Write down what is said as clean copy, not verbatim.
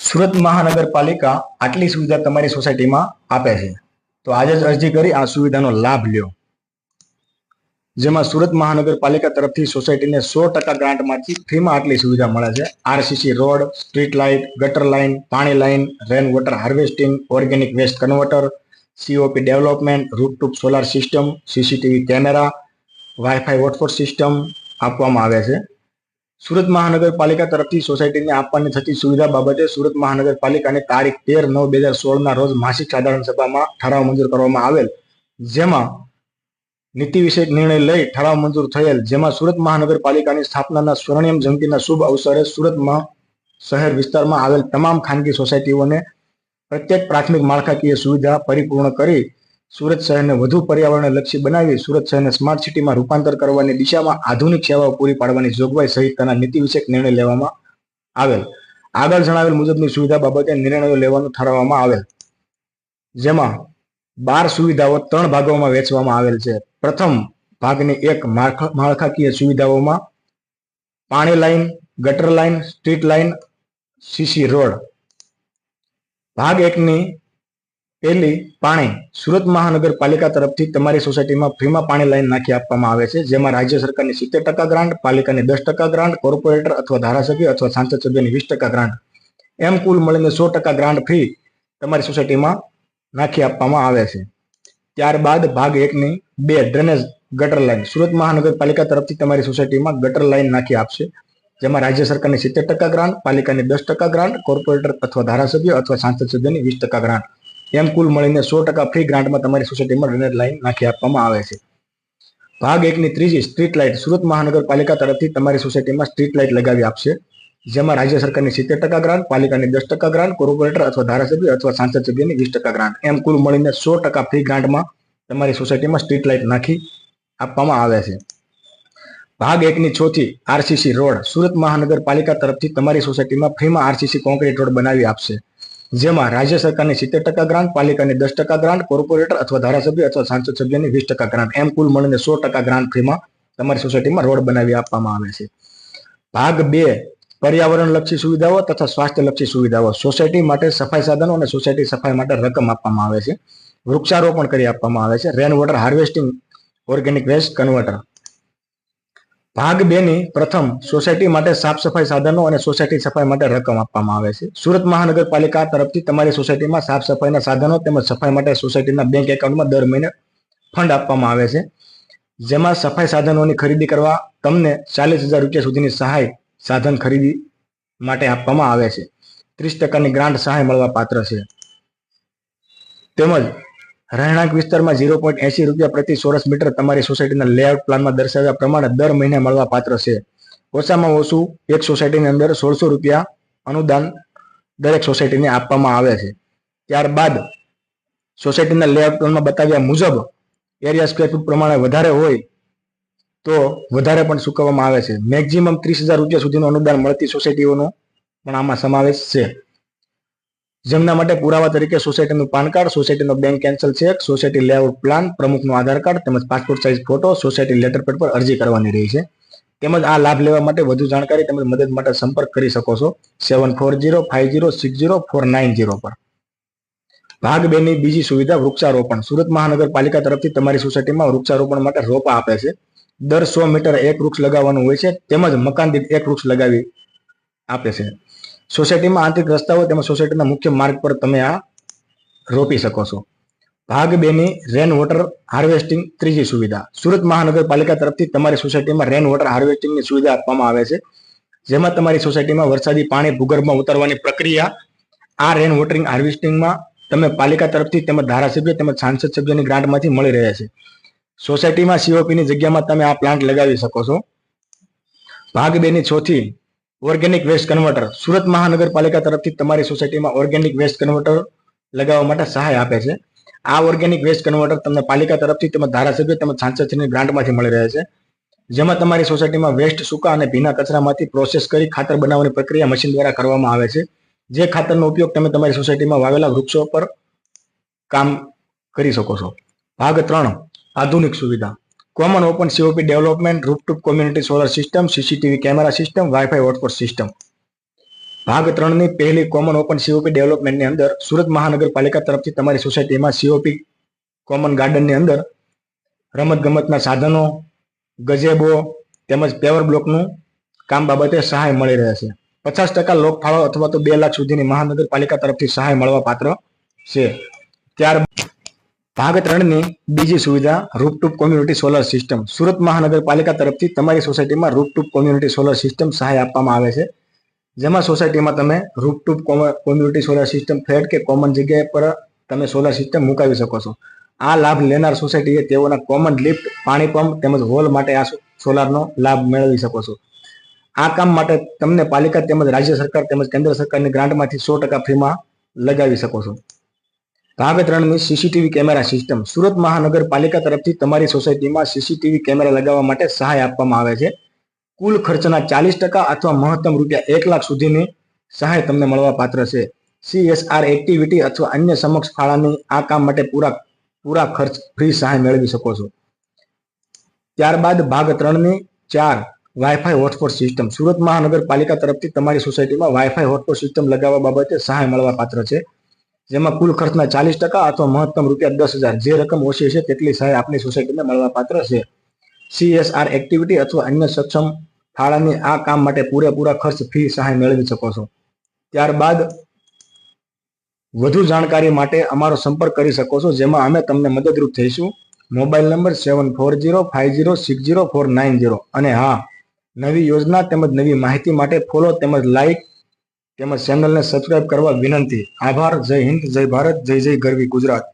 સુરત મહાનગરપાલિકા આટલી સુવિધા તમારી સોસાયટીમાં આપે છે, તો આજે જ અરજી કરી આ સુવિધાનો લાભ લ્યો. જેમાં સુરત મહાનગરપાલિકા તરફથી સોસાયટીને 100% ગ્રાન્ટમાંથી ફ્રીમાં આટલી સુવિધા મળે છે. આરસીસી રોડ, સ્ટ્રીટ લાઇટ, ગટર લાઇન, પાણી line, rain water harvesting, organic waste converter, COP development, rooftop solar system, CCTV camera, wifi hotspot system આપવામાં આવે છે. સુરત મહાનગરપાલિકા તરફથી સોસાયટીને આપવાની થતી સુવિધા બાબતે સુરત મહાનગરપાલિકાની તારીખ 13/9/2016 રોજ માસિક સાધારણ સભામાં ઠરાવ મંજૂર કરવામાં આવેલ, જેમાં નીતિ વિષયક નિર્ણય લઈ ઠરાવ મંજૂર થયેલ. જેમાં સુરત મહાનગરપાલિકાની સ્થાપનાના સ્વર્ણિમ જયંતિના શુભ અવસરે સુરતમાં શહેર વિસ્તારમાં આવેલ તમામ ખાનગી સોસાયટીઓને પ્રત્યેક પ્રાથમિક માળખાકીય સુવિધા પરિપૂર્ણ કરી સુરત શહેરને વધુ પર્યાવરણલક્ષી બનાવી સુરત શહેરને સ્માર્ટ સિટીમાં રૂપાંતર કરવાની દિશામાં આધુનિક સેવાઓ પૂરી પાડવાની જોગવાઈ સહિતના નીતિ વિષયક નિર્ણય લેવામાં આવેલ. આગળ જણાવેલ મુજબની સુવિધા બાબતે નિર્ણયો લેવાનું ઠરાવવામાં આવેલ. જેમાં 12 સુવિધાઓ 3 ભાગોમાં વહેંચવામાં આવેલ છે. પ્રથમ ભાગની એક માળખાકીય સુવિધાઓમાં પાણી લાઇન, ગટર line, street line, CC road. ભાગ 1ની પહેલી પાણી. સુરત મહાનગરપાલિકા તરફથી તમારી સોસાયટીમાં ફ્રીમાં પાણી લાઈન નાખી આપવામાં આવે છે, જેમાં રાજ્ય સરકારની 70% ગ્રાન્ટ, પાલિકાની 10% ગ્રાન્ટ, કોર્પોરેટર અથવા ધારાસભ્ય અથવા સાંસદ સભ્યની 20% ગ્રાન્ટ, એમ કુલ મળીને 100% ગ્રાન્ટ ફી તમારી સોસાયટીમાં નાખી આપવામાં આવે છે. ત્યારબાદ ભાગ 1ની 2 ડ્રેનેજ ગટર લાઇન. સુરત મહાનગરપાલિકા તરફથી તમારી સોસાયટીમાં ગટર લાઇન નાખી આપશે, જેમાં રાજ્ય સરકારની 70% ગ્રાન્ટ, પાલિકાની 10% ગ્રાન્ટ, કોર્પોરેટર અથવા ધારાસભ્ય અથવા સાંસદ સભ્યની 20% ગ્રાન્ટ, એમ કુલ મળીને 100% ફ્રી ગ્રાન્ટમાં તમારી સોસાયટીમાં ડ્રેનેજ લાઇન નાખી આપવામાં આવે છે. ભાગ 1ની ત્રીજી સ્ટ્રીટ લાઇટ. સુરત મહાનગરપાલિકા તરફથી તમારી સોસાયટીમાં સ્ટ્રીટ લાઇટ લગાવી આપશે, જેમાં રાજ્ય સરકારની 70% ગ્રાન્ટ, પાલિકાની 10% ગ્રાન્ટ, કોર્પોરેટર અથવા ધારાસભ્ય અથવા સાંસદ સભ્યની 20% ગ્રાન્ટ, એમ કુલ મળીને 100% ફ્રી ગ્રાન્ટમાં તમારી સોસાયટીમાં સ્ટ્રીટ લાઇટ નાખી આપવામાં આવે છે. ભાગ 1ની ચોથી આરસીસી રોડ. સુરત મહાનગરપાલિકા તરફથી તમારી સોસાયટીમાં ફ્રીમાં આરસીસી કોન્ક્રીટ રોડ બનાવી આપશે, જેમાં રાજ્ય સરકારની 70% ગ્રાન્ટ, પાલિકાની 10% ગ્રાન્ટ, કોર્પોરેટર અથવા ધારાસભ્ય અથવા સાંસદ સભ્યની 20% ગ્રાન્ટ, એમ કુલ મળીને 100% ગ્રાન્ટ ફ્રીમાં તમારી સોસાયટીમાં રોડ બનાવી આપવામાં આવે છે. ભાગ 2 પર્યાવરણલક્ષી સુવિધાઓ તથા સ્વાસ્થ્યલક્ષી સુવિધાઓ. સોસાયટી માટે સફાઈ સાધનો અને સોસાયટી સફાઈ માટે રકમ આપવામાં આવે છે. વૃક્ષારોપણ કરી આપવામાં આવે છે. Rain water harvesting, organic waste converter. ભાગ 2ની પ્રથમ સોસાયટી માટે સાફ સફાઈ સાધનો અને સોસાયટી સફાઈ માટે રકમ આપવામાં આવે છે. સુરત મહાનગરપાલિકા તરફથી તમારી સોસાયટીમાં સાફ સફાઈના સાધનો તેમજ સફાઈ માટે સોસાયટીના બેંક એકાઉન્ટમાં દર મહિને ફંડ આપવામાં આવે છે, જેમાં સફાઈ સાધનોની ખરીદી કરવા તમને 40,000 રૂપિયા સુધીની સહાય સાધન ખરીદી માટે આપવામાં આવે છે. 30%ની ગ્રાન્ટ સહાય મળવા પાત્ર છે. તેમજ રહેણાંક વિસ્તારમાં 0.80 રૂપિયા પ્રતિ ચોરસ મીટર તમારી સોસાયટીના લેઆઉટ પ્લાનમાં દર્શાવ્યા પ્રમાણે દર મહિને મળવા પાત્ર છે. ઓછામાં ઓછું એક સોસાયટીની અંદર 1600 રૂપિયા અનુદાન દરેક સોસાયટીને આપવામાં આવે છે. ત્યારબાદ સોસાયટીના લેઆઉટ પ્લાનમાં બતાવ્યા મુજબ એરિયા સ્ક્વેર ફૂટ પ્રમાણે વધારે હોય તો વધારે પણ ચૂકવવામાં આવે છે. મેક્સિમમ 30,000 રૂપિયા સુધીનું અનુદાન મળતી સોસાયટીઓનો પણ આમાં સમાવેશ છે, જેમના માટે પુરાવા તરીકે સોસાયટીનું પાન કાર્ડ, સોસાયટીનો bank cancel cheque, society layout plan, પ્રમુખનું આધાર કાર્ડ તેમજ passport size photo, society letter pad પર અરજી કરવાની રહી છે. તેમજ આ લાભ લેવા માટે વધુ જાણકારી તેમજ મદદ માટે સંપર્ક કરી શકો છો 7405060490 પર. ભાગ 2ની બીજી સુવિધા વૃક્ષારોપણ. સુરત મહાનગરપાલિકા તરફથી તમારી સોસાયટીમાં વૃક્ષારોપણ માટે રોપા આપે છે. દર 100 મીટર એક વૃક્ષ લગાવવાનું હોય છે, તેમજ મકાન દીઠ એક વૃક્ષ લગાવી આપે છે. સોસાયટીમાં આંતરિક રસ્તાઓ તેમજ સોસાયટીના મુખ્ય માર્ગ પર તમે આ રોપી શકો છો. ભાગ 2ની રેન વોટર હાર્વેસ્ટિંગ ત્રીજી સુવિધા. સુરત મહાનગરપાલિકા તરફથી તમારી સોસાયટીમાં રેન વોટર હાર્વેસ્ટિંગની સુવિધા આપવામાં આવે છે, જેમાં તમારી સોસાયટીમાં વરસાદી પાણી ભૂગર્ભમાં ઉતારવાની પ્રક્રિયા આ રેન વોટરિંગ હાર્વેસ્ટિંગમાં તમે પાલિકા તરફથી તેમજ ધારાસભ્ય તેમજ સાંસદ સભ્યની ગ્રાન્ટમાંથી મળી રહે છે. સોસાયટીમાં સીઓપીની જગ્યામાં તમે આ પ્લાન્ટ લગાવી શકો છો. ભાગ 2ની ચોથી ઓર્ગેનિક વેસ્ટ કન્વર્ટર. સુરત મહાનગરપાલિકા તરફથી તમારી સોસાયટીમાં ઓર્ગેનિક વેસ્ટ કન્વર્ટર લગાવવા માટે સહાય આપે છે. આ ઓર્ગેનિક વેસ્ટ કન્વર્ટર તમને પાલિકા તરફથી તેમજ ધારાસભ્ય તેમજ સાંસદની ગ્રાન્ટમાંથી મળી રહે છે, જેમાં તમારી સોસાયટીમાં વેસ્ટ સૂકા અને ભીના કચરામાંથી પ્રોસેસ કરી ખાતર બનાવવાની પ્રક્રિયા મશીન દ્વારા કરવામાં આવે છે, જે ખાતરનો ઉપયોગ તમે તમારી સોસાયટીમાં વાવેલા વૃક્ષો પર કામ કરી શકો છો. ભાગ 3 આધુનિક સુવિધા. Common open COP development, rooftop community solar system, CCTV camera system, wifi hotspot system. ભાગ 3 ની પહેલી કોમન ઓપન સીઓપી ડેવલપમેન્ટની અંદર સુરત મહાનગરપાલિકા તરફથી તમારી સોસાયટીમાં સીઓપી કોમન ગાર્ડનની અંદર રમત ગમતના સાધનો, ગજેબો તેમજ પેવર બ્લોકનું કામ બાબતે સહાય મળી રહેશે. 50% લોકફાળો અથવા તો 2 લાખ સુધીની મહાનગરપાલિકા તરફથી સહાય મળવા પાત્ર છે. ત્યાર ભાગ 3 ની બીજી સુવિધા rooftop community solar system. Surat મહાનગરપાલિકા તરફથી તમારી સોસાયટીમાં રૂફટોપ કોમ્યુનિટી સોલર સિસ્ટમ સહાય આપવામાં આવે છે, જેમાં સોસાયટીમાં તમે rooftop community solar system flat કે કોમન જગ્યાએ પર તમે સોલર સિસ્ટમ મુકાવી શકો છો. આ લાભ લેનાર સોસાયટીએ તેઓના કોમન લિફ્ટ, પાણી પંપ તેમજ હોલ માટે આ સોલારનો લાભ મેળવી શકો છો. આ કામ માટે તમને પાલિકા તેમજ રાજ્ય સરકાર તેમજ કેન્દ્ર સરકારની ગ્રાન્ટમાંથી 100% ફ્રીમાં લગાવી શકો છો. ભાગ 3 ની સીસીટીવી કેમેરા સિસ્ટમ. સુરત મહાનગરપાલિકા તરફથી તમારી સોસાયટીમાં સીસીટીવી કેમેરા લગાવવા માટે સહાય આપવામાં આવે છે. કુલ ખર્ચના 40% અથવા મહત્તમ રૂપિયા 1 લાખ સુધીની સહાય તમને મળવા પાત્ર છે. CSR એક્ટિવિટી અથવા અન્ય સમક્ષ ફાળાની આ કામ માટે પૂરા ખર્ચ ફ્રી સહાય મેળવી શકો છો. ત્યારબાદ ભાગ 3 ની 4 વાઈફાઈ હોટસ્પોટ સિસ્ટમ. સુરત મહાનગરપાલિકા તરફથી તમારી સોસાયટીમાં વાઈફાઈ હોટસ્પોટ સિસ્ટમ લગાવવા બાબતે સહાય મળવા પાત્ર છે, જેમાં કુલ ખર્ચના 40% અથવા મહત્તમ રૂપિયા 10,000 જે રકમ ઓછી છે તેટલી સહાય આપની સોસાયટીને મળવા પાત્ર છે. CSR એક્ટિવિટી અથવા અન્ય સક્ષમ ફાળાની આ કામ માટે પૂરેપૂરા ખર્ચ ફી સહાય મેળવી શકો છો. ત્યારબાદ વધુ જાણકારી માટે અમારો સંપર્ક કરી શકો છો, જેમાં અમે તમને મદદરૂપ થઈશું. Mobile number 7440560490. અને હા, નવી યોજના તેમજ નવી માહિતી માટે ફોલો તેમજ લાઈક તેમજ ચેનલને સબસ્ક્રાઇબ કરવા વિનંતી. આભાર. જય હિન્દ, જય ભારત, જય જય ગરવી ગુજરાત.